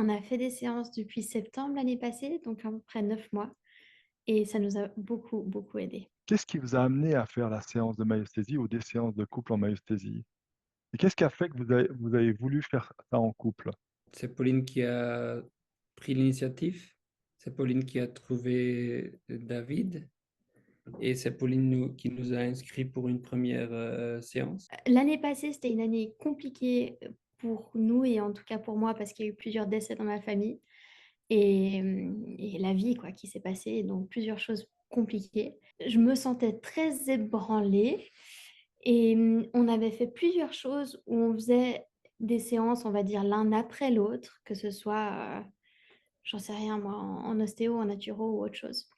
on a fait des séances depuis septembre l'année passée, donc à peu près 9 mois, et ça nous a beaucoup, beaucoup aidé. Qu'est-ce qui vous a amené à faire la séance de myosthésie ou des séances de couple en myosthésie? Et qu'est-ce qui a fait que vous avez voulu faire ça en couple? C'est Pauline qui a pris l'initiative. C'est Pauline qui a trouvé David. Et c'est Pauline qui nous a inscrits pour une première séance. L'année passée, c'était une année compliquée pour nous et en tout cas pour moi parce qu'il y a eu plusieurs décès dans ma famille et la vie quoi, qui s'est passée, donc plusieurs choses compliquées. Je me sentais très ébranlée et on avait fait plusieurs choses où on faisait des séances, on va dire, l'un après l'autre, que ce soit, j'en sais rien moi, en ostéo, en naturo ou autre chose.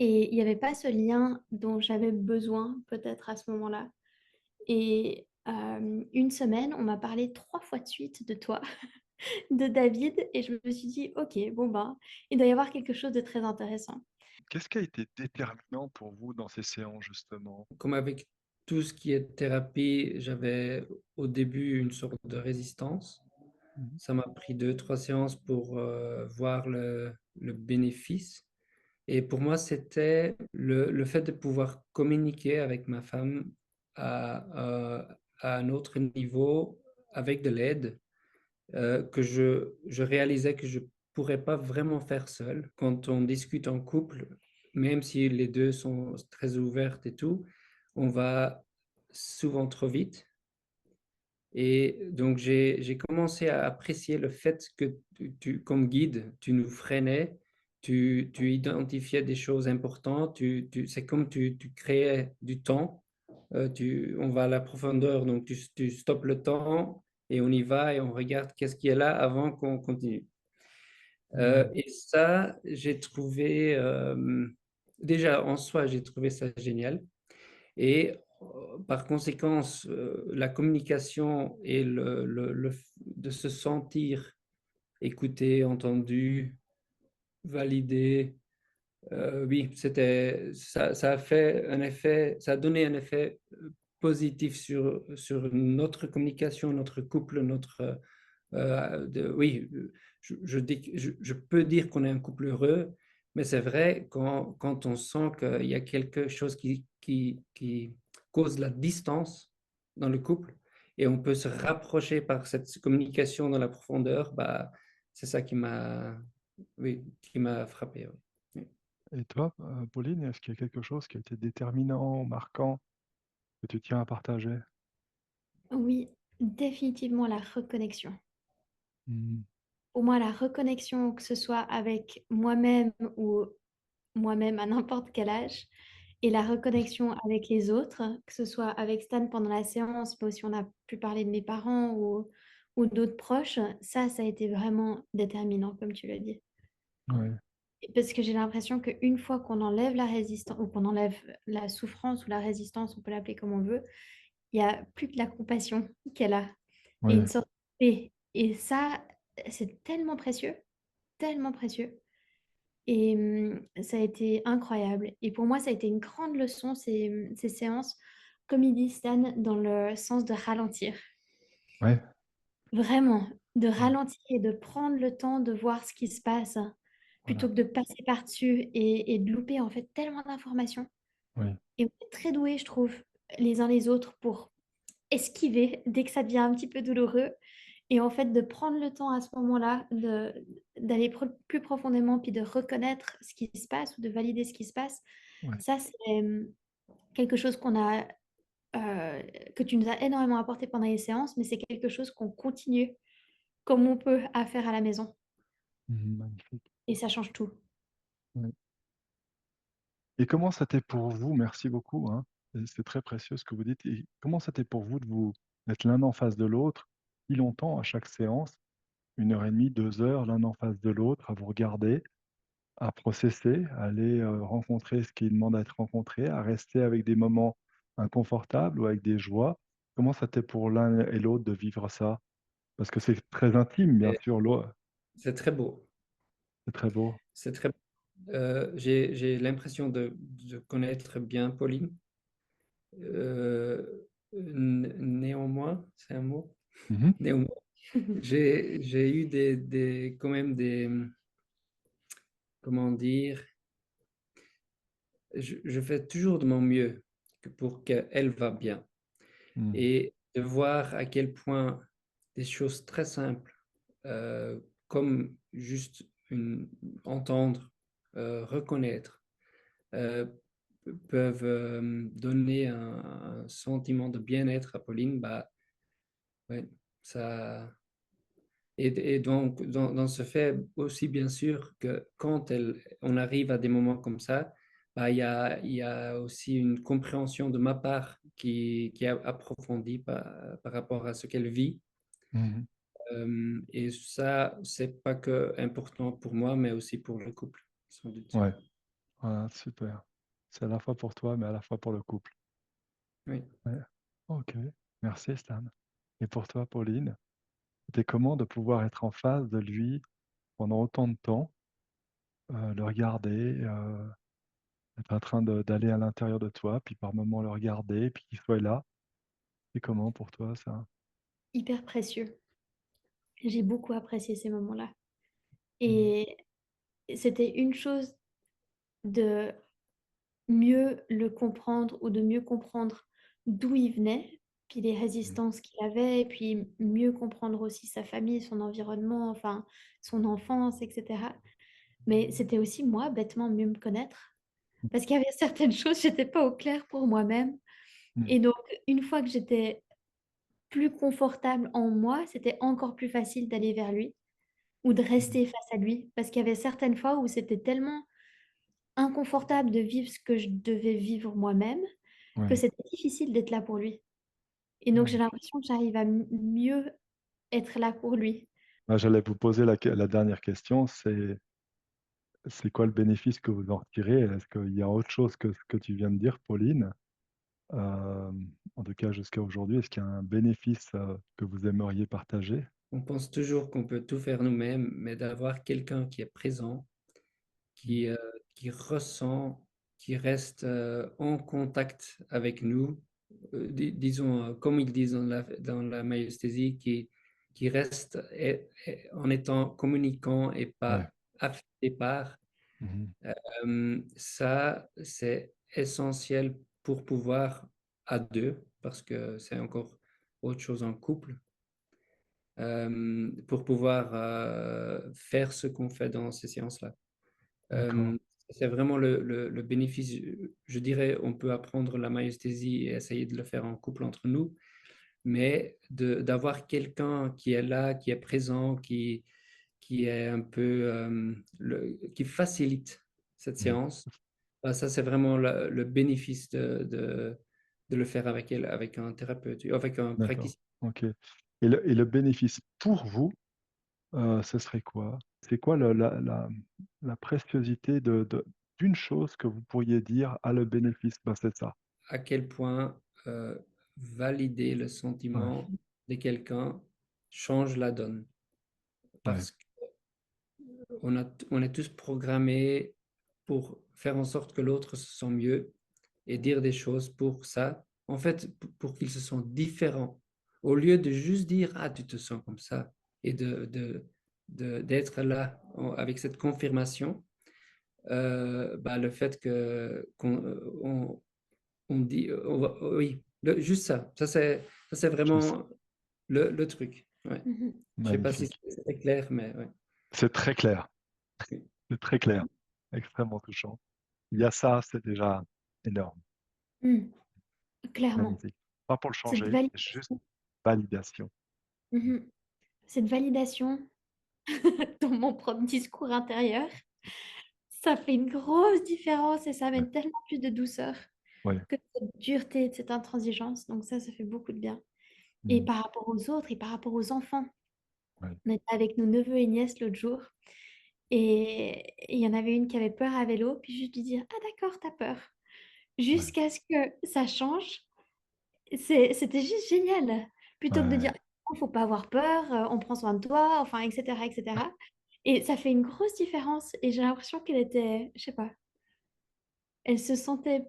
Et il n'y avait pas ce lien dont j'avais besoin peut-être à ce moment-là. Et une semaine, on m'a parlé 3 fois de suite de toi, de David, et je me suis dit, ok, bon ben, il doit y avoir quelque chose de très intéressant. Qu'est-ce qui a été déterminant pour vous dans ces séances, justement? Comme avec tout ce qui est thérapie, j'avais au début une sorte de résistance. Mhm. Ça m'a pris 2, 3 séances pour voir le bénéfice. Et pour moi, c'était le fait de pouvoir communiquer avec ma femme à un autre niveau avec de l'aide que je réalisais que je pourrais pas vraiment faire seul. Quand on discute en couple, même si les deux sont très ouvertes et tout, on va souvent trop vite. Et donc, j'ai commencé à apprécier le fait que comme guide, tu nous freinais, tu identifiais des choses importantes, c'est comme tu créais du temps. On va à la profondeur, donc tu stoppes le temps et on y va et on regarde qu'est-ce qui est là avant qu'on continue. Ouais, Et ça, j'ai trouvé, déjà en soi, j'ai trouvé ça génial. Et par conséquent, la communication et de se sentir écouté, entendu, validé, oui, ça a fait un effet, ça a donné un effet positif sur notre communication, notre couple, oui, je peux dire qu'on est un couple heureux, mais c'est vrai quand on sent qu'il y a quelque chose qui cause la distance dans le couple et on peut se rapprocher par cette communication dans la profondeur, bah, c'est ça oui, qui m'a frappé. Oui. Oui. et toi, Pauline, est-ce qu'il y a quelque chose qui a été déterminant, marquant, que tu tiens à partager? Oui, définitivement la reconnexion. Mhm. Pour moi, la reconnexion, que ce soit avec moi-même ou moi-même à n'importe quel âge, et la reconnexion avec les autres, que ce soit avec Stan pendant la séance, mais aussi on a pu parler de mes parents ou d'autres proches, ça a été vraiment déterminant, comme tu l'as dit. Ouais, Parce que j'ai l'impression qu'une fois qu'on enlève la résistance, ou qu'on enlève la souffrance ou la résistance, on peut l'appeler comme on veut, il n'y a plus que la compassion qu'elle a et une ouais. sorte de paix. Et ça, c'est tellement précieux, tellement précieux. Et ça a été incroyable. Et pour moi, ça a été une grande leçon, ces séances, comme il dit Stan, dans le sens de ralentir. Ouais. Vraiment, de Ouais. ralentir et de prendre le temps de voir ce qui se passe, plutôt Voilà. que de passer par-dessus et de louper en fait tellement d'informations. Oui. Et on est très doués, je trouve, les uns les autres pour esquiver dès que ça devient un petit peu douloureux. Et en fait, de prendre le temps à ce moment-là, d'aller plus profondément, puis de reconnaître ce qui se passe ou de valider ce qui se passe, Ouais. ça, c'est quelque chose que tu nous as énormément apporté pendant les séances, mais c'est quelque chose qu'on continue comme on peut à faire à la maison. Mhm, magnifique. Et ça change tout. Ouais. Et comment c'était pour vous, merci beaucoup, hein, c'est très précieux ce que vous dites, et comment c'était pour vous de vous d'être l'un en face de l'autre, si longtemps à chaque séance, 1 heure et demie, 2 heures, l'un en face de l'autre, à vous regarder, à processer, à aller rencontrer ce qui demande à être rencontré, à rester avec des moments inconfortables ou avec des joies. Comment c'était pour l'un et l'autre de vivre ça? Parce que c'est très intime, bien Et sûr, c'est très beau. c'est très beau. C'est très j'ai l'impression de connaître bien Pauline. Néanmoins, c'est un mot. Mhm. Néanmoins. J'ai eu quand même comment dire, je fais toujours de mon mieux pour qu'elle va bien. Mmh. Et de voir à quel point des choses très simples, comme juste entendre, reconnaître, euh, peuvent donner un sentiment de bien-être à Pauline, bah, ouais, ça. Et donc, dans ce fait aussi, bien sûr, que quand on arrive à des moments comme ça, bah, il y a aussi une compréhension de ma part qui est approfondie par rapport à ce qu'elle vit. Mmh. Et ça, c'est pas que important pour moi, mais aussi pour le couple, sans doute. Ouais, voilà, super. C'est à la fois pour toi, mais à la fois pour le couple. Oui. Ouais. OK. Merci Stan. Et pour toi, Pauline, c'était comment de pouvoir être en face de lui pendant autant de temps, le regarder, être en train d'aller à l'intérieur de toi, puis par moments le regarder, puis qu'il soit là? C'est comment pour toi ça? Hyper précieux. J'ai beaucoup apprécié ces moments-là. Mmh. Et c'était une chose de mieux le comprendre ou de mieux comprendre d'où il venait, puis les Mmh. résistances qu'il avait, et puis mieux comprendre aussi sa famille, son environnement, enfin son enfance, etc. Mais c'était aussi moi, bêtement, mieux me connaître. Parce qu'il y avait certaines choses, j'étais pas au clair pour moi-même. Mmh. Et donc, une fois que j'étais plus confortable en moi, c'était encore plus facile d'aller vers lui ou de Mmh. rester face à lui. Parce qu'il y avait certaines fois où c'était tellement inconfortable de vivre ce que je devais vivre moi-même que Ouais, c'était difficile d'être là pour lui. Et donc, j'ai magnifique. l'impression que j'arrive à mieux être là pour lui. Bah, j'allais vous poser la dernière question, c'est quoi le bénéfice que vous en retirez? Est-ce qu'il y a autre chose que ce que tu viens de dire, Pauline? En tout cas jusqu'à aujourd'hui, est-ce qu'il y a un bénéfice, que vous aimeriez partager? On pense toujours qu'on peut tout faire nous-mêmes, mais d'avoir quelqu'un qui est présent, Mmh. qui, euh, qui ressent, qui reste en contact avec nous, disons, comme ils disent dans la myesthésie, qui reste en étant communicant et Ouais. pas affecté par, Mmh. ça, c'est essentiel pour pouvoir à deux, parce que c'est encore autre chose en couple, pour pouvoir faire ce qu'on fait dans ces séances-là. D'accord. Euh, c'est vraiment le bénéfice. Je dirais, on peut apprendre la myesthésie et essayer de le faire en couple entre nous, mais d'avoir quelqu'un qui est là, qui est présent, qui est un peu, qui facilite cette Mmh. séance, ça c'est vraiment le bénéfice de le faire avec elle, avec un thérapeute, avec un D'accord. praticien. OK. Et le bénéfice pour vous, ce serait quoi? C'est quoi le la préciosité d'une chose que vous pourriez dire: «Ah, le bénéfice, bah, c'est ça». À quel point valider le Ouais, sentiment de quelqu'un change la donne. ouais, Parce on est tous programmés pour faire en sorte que l'autre se sent mieux et dire des choses pour ça. En fait, pour qu'ils se sentent différents. Au lieu de juste dire, ah, tu te sens comme ça, et d'être là avec cette confirmation, bah, le fait on dit, oui, juste ça. Ça, c'est juste vraiment le truc. Ouais. Mhm. Je sais pas si magnifique. c'est clair, mais ouais. C'est très clair, Oui. c'est très clair, extrêmement touchant. Il y a ça, c'est déjà énorme, Mm. Clairement. magnifique. Pas pour le Cette changer, c'est juste validation. validation. Mhm. Cette validation dans mon propre discours intérieur, ça fait une grosse différence et ça Ouais, amène tellement plus de douceur ouais, que cette dureté, de cette intransigeance. Donc ça fait beaucoup de bien. Et mmh, par rapport aux autres et par rapport aux enfants, ouais, on était avec nos neveux et nièces l'autre jour et il y en avait une qui avait peur à vélo, puis juste lui dire: «Ah d'accord, t'as peur». ouais, Jusqu'à ce que ça change. C'était juste génial. Plutôt que de ouais, dire: «Oh, faut pas avoir peur, on prend soin de toi», enfin et cetera et cetera. Et ça fait une grosse différence et j'ai l'impression qu'elle était, je sais pas, elle se sentait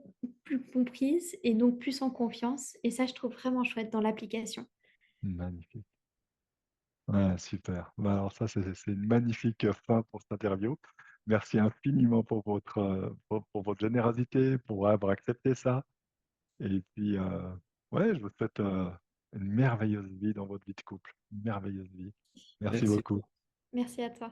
plus comprise et donc plus en confiance et ça, je trouve vraiment chouette dans l'application. magnifique. Ouais, super. Bah, alors ça, c'est une magnifique fin pour cette interview. Merci infiniment pour votre générosité, pour avoir accepté ça. Et puis, ouais, je vous souhaite une merveilleuse vie dans votre vie de couple. Une merveilleuse vie. Merci Merci. beaucoup. Merci à toi.